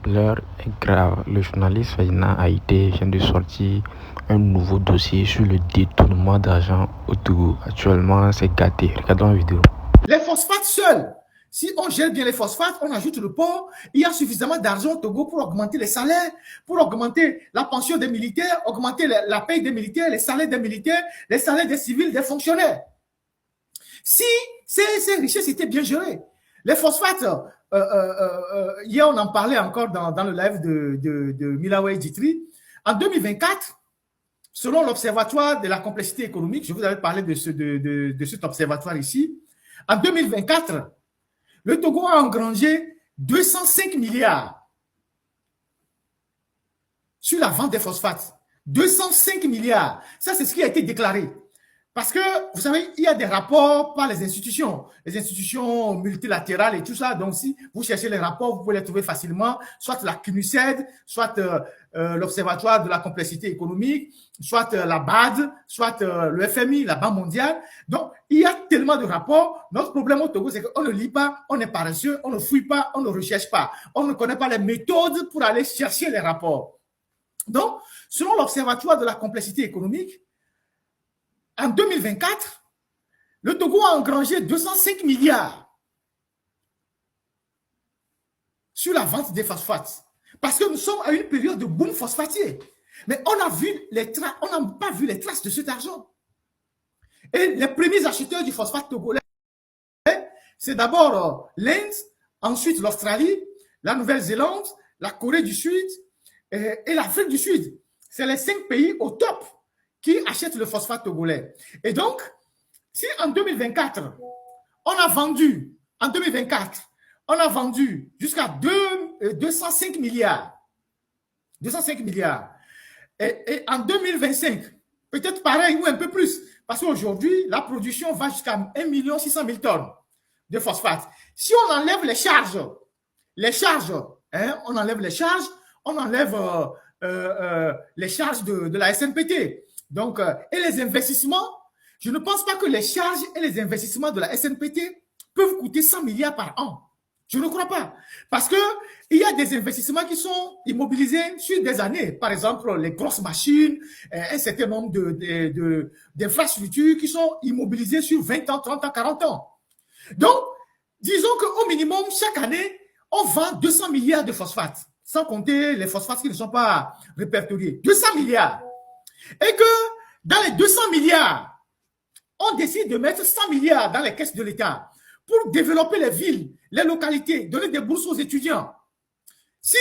L'heure est grave. Le journaliste Faina Haïté vient de sortir un nouveau dossier sur le détournement d'argent au Togo. Actuellement, c'est gâté. Regardons la vidéo. Les phosphates seuls, si on gère bien les phosphates, on ajoute le port, il y a suffisamment d'argent au Togo pour augmenter les salaires, pour augmenter la pension des militaires, augmenter la paye des militaires, les salaires des militaires, les salaires des civils, des fonctionnaires. Si ces richesses étaient bien gérées, les phosphates, hier on en parlait encore dans le live de Milaway Djitri, en 2024, selon l'Observatoire de la complexité économique, je vous avais parlé de cet observatoire ici, en 2024, le Togo a engrangé 205 milliards sur la vente des phosphates. 205 milliards. Ça, c'est ce qui a été déclaré. Parce que, vous savez, il y a des rapports par les institutions multilatérales et tout ça. Donc, si vous cherchez les rapports, vous pouvez les trouver facilement, soit la CNUSED, soit l'Observatoire de la complexité économique, soit la BAD, soit le FMI, la Banque mondiale. Donc, il y a tellement de rapports. Notre problème au Togo, c'est qu'on ne lit pas, on est paresseux, on ne fouille pas, on ne recherche pas. On ne connaît pas les méthodes pour aller chercher les rapports. Donc, selon l'Observatoire de la complexité économique, en 2024, le Togo a engrangé 205 milliards sur la vente des phosphates. Parce que nous sommes à une période de boom phosphatier. Mais on n'a pas vu les traces de cet argent. Et les premiers acheteurs du phosphate togolais, c'est d'abord l'Inde, ensuite l'Australie, la Nouvelle-Zélande, la Corée du Sud et l'Afrique du Sud. C'est les 5 pays au top qui achètent le phosphate togolais. Et donc, si en 2024, on a vendu, jusqu'à 205 milliards. 205 milliards. Et en 2025, peut-être pareil ou un peu plus, parce qu'aujourd'hui, la production va jusqu'à 1 600 000 tonnes de phosphate. Si on enlève les charges, on enlève les charges de la SNPT. Donc, et les investissements, je ne pense pas que les charges et les investissements de la SNPT peuvent coûter 100 milliards par an. Je ne crois pas. Parce qu'il y a des investissements qui sont immobilisés sur des années. Par exemple, les grosses machines, un certain nombre d'infrastructures qui sont immobilisées sur 20 ans, 30 ans, 40 ans. Donc, disons qu'au minimum, chaque année, on vend 200 milliards de phosphates, sans compter les phosphates qui ne sont pas répertoriés. 200 milliards. Et que dans les 200 milliards, on décide de mettre 100 milliards dans les caisses de l'État pour développer les villes, les localités, donner des bourses aux étudiants. Si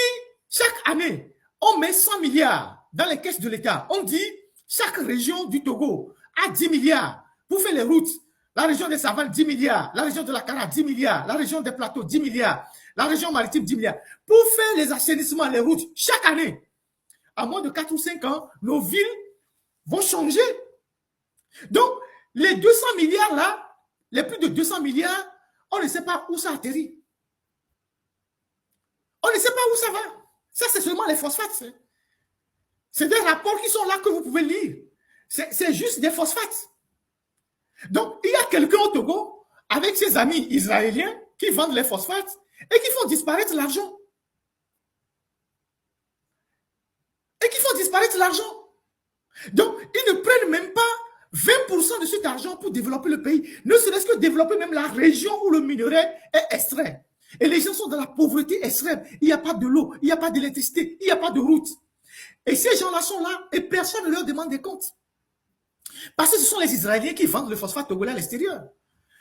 chaque année, on met 100 milliards dans les caisses de l'État, on dit chaque région du Togo a 10 milliards pour faire les routes. La région des Savanes, 10 milliards. La région de la Kara, 10 milliards. La région des Plateaux, 10 milliards. La région maritime, 10 milliards. Pour faire les assainissements, les routes, chaque année, à moins de 4 ou 5 ans, nos villes vont changer. Donc, les 200 milliards là, les plus de 200 milliards, on ne sait pas où ça atterrit. On ne sait pas où ça va. Ça, c'est seulement les phosphates. C'est des rapports qui sont là que vous pouvez lire. C'est juste des phosphates. Donc, il y a quelqu'un au Togo, avec ses amis israéliens, qui vendent les phosphates et qui font disparaître l'argent. Donc, ils ne prennent même pas 20% de cet argent pour développer le pays, ne serait-ce que développer même la région où le minerai est extrait. Et les gens sont dans la pauvreté extrême. Il n'y a pas de l'eau, il n'y a pas d'électricité, il n'y a pas de route. Et ces gens-là sont là et personne ne leur demande des comptes. Parce que ce sont les Israéliens qui vendent le phosphate togolais à l'extérieur.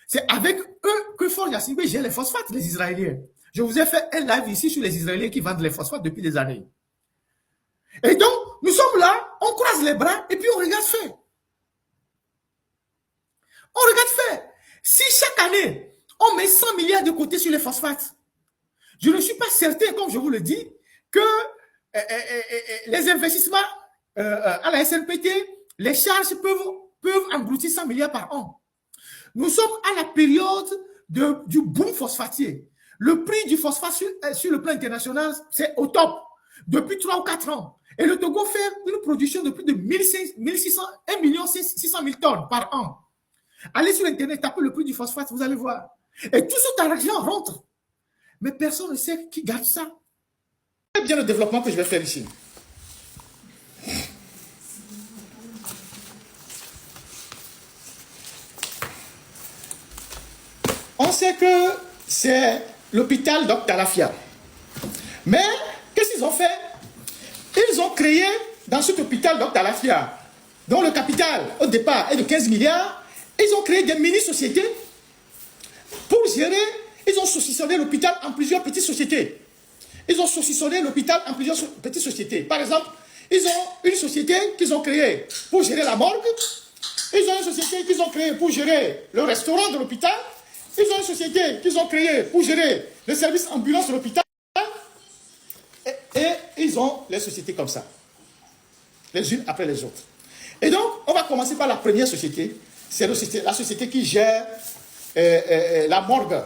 C'est avec eux que Fort Yassibé gère les phosphates, les Israéliens. Je vous ai fait un live ici sur les Israéliens qui vendent les phosphates depuis des années. Et donc, nous sommes là, on croise les bras et puis on regarde faire. Si chaque année, on met 100 milliards de côté sur les phosphates, je ne suis pas certain, comme je vous le dis, que les investissements à la SNPT, les charges peuvent engloutir 100 milliards par an. Nous sommes à la période du boom phosphatier. Le prix du phosphate sur le plan international, c'est au top depuis 3 ou 4 ans. Et le Togo fait une production de plus de 1 600 000 tonnes par an. Allez sur Internet, tapez le prix du phosphate, vous allez voir. Et tout cet argent rentre. Mais personne ne sait qui garde ça. Écoutez bien le développement que je vais faire ici. On sait que c'est l'hôpital d'Octalafia. Mais, qu'est-ce qu'ils ont fait? Ils ont créé dans cet hôpital d'Octalafia, dont le capital au départ est de 15 milliards, ils ont créé des mini-sociétés pour gérer, ils ont saucissonné l'hôpital en plusieurs petites sociétés. Ils ont saucissonné l'hôpital en plusieurs petites sociétés. Par exemple, ils ont une société qu'ils ont créée pour gérer la morgue, ils ont une société qu'ils ont créée pour gérer le restaurant de l'hôpital, ils ont une société qu'ils ont créée pour gérer le service ambulance de l'hôpital, et ils ont les sociétés comme ça, les unes après les autres. Et donc, on va commencer par la première société, c'est la société qui gère la morgue.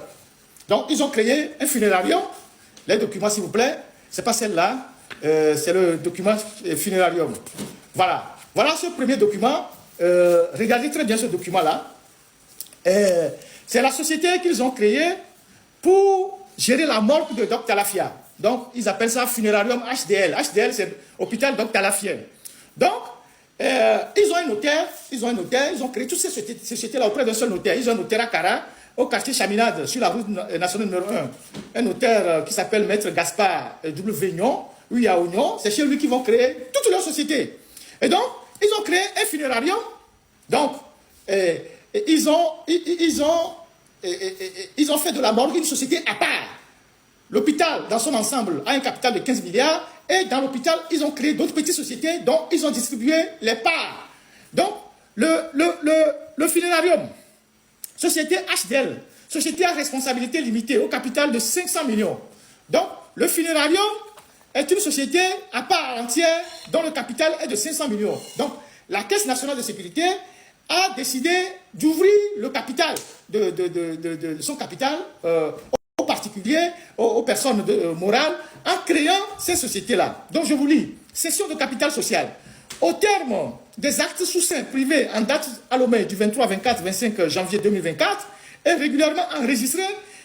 Donc, ils ont créé un funérarium. Les documents, s'il vous plaît, c'est pas celle-là, c'est le document funérarium. Voilà. Voilà ce premier document. Regardez très bien ce document-là. C'est la société qu'ils ont créée pour gérer la morgue de d'Octalafia. Donc, ils appellent ça funérarium HDL. HDL, c'est hôpital d'Octalafia. Donc, ils ont un notaire, ils ont créé toutes ces sociétés-là auprès d'un seul notaire. Ils ont un notaire à Cara, au quartier Chaminade, sur la route nationale numéro 1. Un notaire qui s'appelle Maître Gaspard W. Vignon, oui, à Oignon. C'est chez lui qu'ils vont créer toutes leurs sociétés. Et donc, ils ont créé un funérarium. Donc, ils ont fait de la morgue une société à part. L'hôpital, dans son ensemble, a un capital de 15 milliards. Et dans l'hôpital, ils ont créé d'autres petites sociétés dont ils ont distribué les parts. Donc, le funérarium, société HDL, société à responsabilité limitée, au capital de 500 millions. Donc, le funérarium est une société à part entière dont le capital est de 500 millions. Donc, la Caisse nationale de sécurité a décidé d'ouvrir le capital, de son capital aux particuliers, aux personnes morales, en créant ces sociétés-là. Donc, je vous lis. Cession de capital social. Au terme des actes sous seing privés en date à Lomé du 23, 24, 25 janvier 2024 et régulièrement enregistré,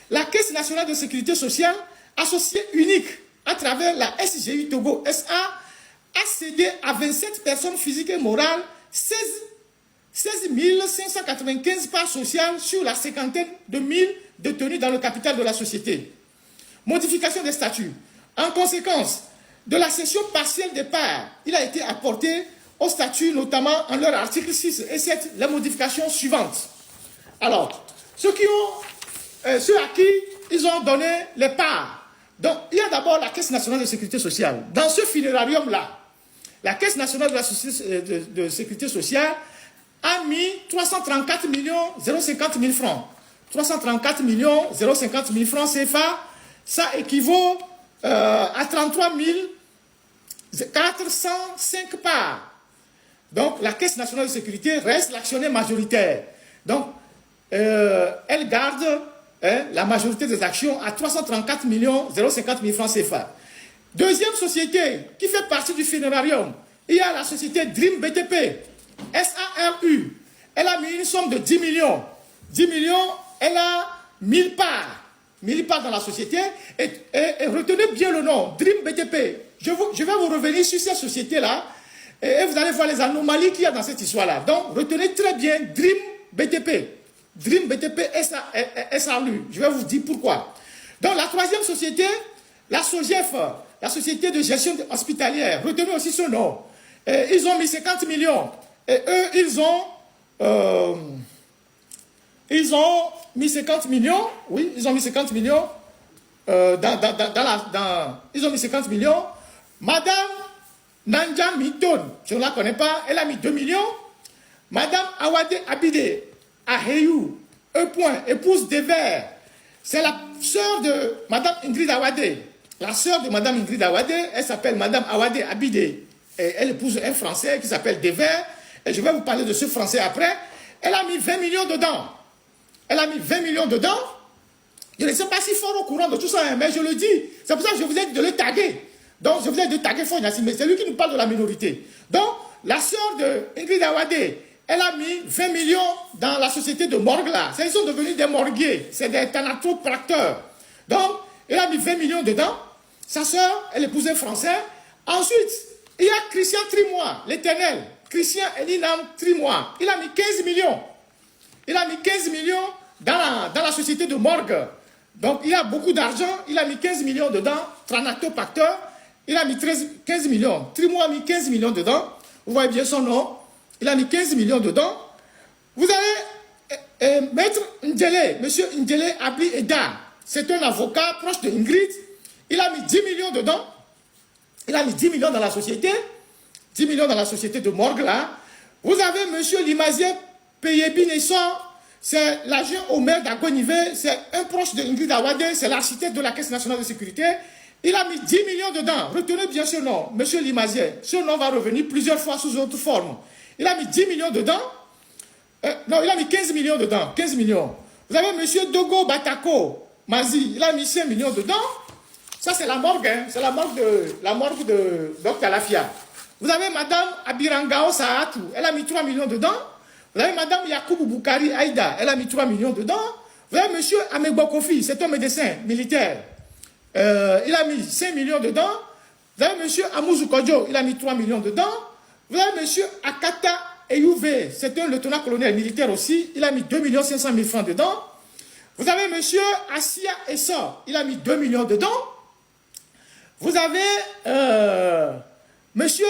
la Caisse nationale de sécurité sociale, associée unique à travers la SGI Togo SA, a cédé à 27 personnes physiques et morales 16 595 parts sociales sur la cinquantaine de mille détenues dans le capital de la société. Modification des statuts. En conséquence de la cession partielle des parts, il a été apporté au statut, notamment en leur article 6 et 7, les modifications suivantes. Alors, ceux à qui ils ont donné les parts. Donc, il y a d'abord la Caisse nationale de sécurité sociale. Dans ce funérarium-là, la Caisse nationale de sécurité sociale a mis 334 050 000 francs. 334 050 000 francs CFA, ça équivaut à 33 405 parts. Donc, la Caisse nationale de sécurité reste l'actionnaire majoritaire. Donc, elle garde la majorité des actions à 334 050 000 francs CFA. Deuxième société qui fait partie du funérarium, il y a la société Dream BTP, SARU. Elle a mis une somme de 10 millions. 10 millions, elle a 1000 parts. 1000 parts dans la société. Et retenez bien le nom, Dream BTP. Je vais vous revenir sur cette société-là. Et vous allez voir les anomalies qu'il y a dans cette histoire-là. Donc, retenez très bien Dream BTP. Dream BTP SARU. Je vais vous dire pourquoi. Donc, la troisième société, la SOGEF, la société de gestion hospitalière. Retenez aussi ce nom. Et ils ont mis 50 millions. Et eux, ils ont mis 50 millions. Oui, ils ont mis 50 millions. Ils ont mis 50 millions. Madame Nanja Miton, je ne la connais pas, elle a mis 2 millions. Madame Awade Abide Aheyou, épouse Dever, c'est la sœur de Madame Ingrid Awade. La sœur de Madame Ingrid Awade, elle s'appelle Madame Awade Abide. Et elle épouse un Français qui s'appelle Dever. Et je vais vous parler de ce Français après. Elle a mis 20 millions dedans. Elle a mis 20 millions dedans. Je ne sais pas s'ils sont au courant de tout ça, hein, mais je le dis. C'est pour ça que je vous ai dit de le taguer. Donc, je vous ai dit de taguer Fognassi, mais c'est lui qui nous parle de la minorité. Donc, la sœur de Ingrid Awade, elle a mis 20 millions dans la société de morgue là. Ils sont devenus des morguiers. C'est des thanatopracteurs. Donc, elle a mis 20 millions dedans. Sa soeur, elle épousait un Français. Ensuite, il y a Christian Trimois, l'Éternel. Christian Elinam Trimois. Il a mis 15 millions. Il a mis 15 millions dans la société de morgue. Donc, il a beaucoup d'argent. Il a mis 15 millions dedans. Tranato Pacteur. Il a mis 15 millions. Trimois a mis 15 millions dedans. Vous voyez bien son nom. Il a mis 15 millions dedans. Vous avez Maître Ndjele, Monsieur Ndjele Abli Eda. C'est un avocat proche de Ingrid. Il a mis 10 millions dedans. Il a mis 10 millions dans la société. 10 millions dans la société de morgue, là. Vous avez Monsieur Limazien Payebi Nessor. C'est l'agent au maire d'Agonivé. C'est un proche de Ingrid Awade. C'est l'architecte de la Caisse nationale de sécurité. Il a mis 10 millions dedans. Retenez bien ce nom, Monsieur Limazien. Ce nom va revenir plusieurs fois sous autre forme. Il a mis 10 millions dedans. Non, il a mis 15 millions dedans. 15 millions. Vous avez Monsieur Dogo Batako Mazi. Il a mis 5 millions dedans. Ça, c'est la morgue. Hein. C'est la morgue de Dr. Lafia. Vous avez Madame Abirangao Saatou. Elle a mis 3 millions dedans. Vous avez Madame Yakoubou Boukari Aïda. Elle a mis 3 millions dedans. Vous avez Monsieur Amegbokofi. C'est un médecin militaire. Il a mis 5 millions dedans. Vous avez Monsieur Amouzou Kodjo. Il a mis 3 millions dedans. Vous avez Monsieur Akata Eyouvé. C'est un lieutenant-colonel militaire aussi. Il a mis 2 500 000 francs dedans. Vous avez Monsieur Assia Essor. Il a mis 2 millions dedans. Vous avez Monsieur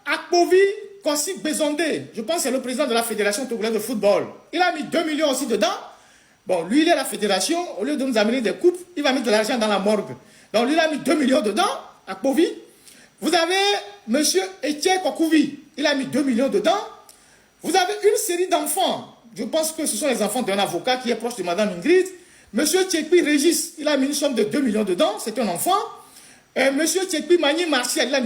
Akpovi Kosik Bezondé. Je pense que c'est le président de la Fédération togolaise de football. Il a mis 2 millions aussi dedans. Bon, lui, il est la fédération. Au lieu de nous amener des coupes, il va mettre de l'argent dans la morgue. Donc, lui, il a mis 2 millions dedans, Akpovi. Vous avez Monsieur Etienne Kokouvi. Il a mis 2 millions dedans. Vous avez une série d'enfants. Je pense que ce sont les enfants d'un avocat qui est proche de Madame Ingrid. Monsieur Tchekpi Régis, il a mis une somme de 2 millions dedans. C'est un enfant. Monsieur Tchekpi Mani Martial, il a mis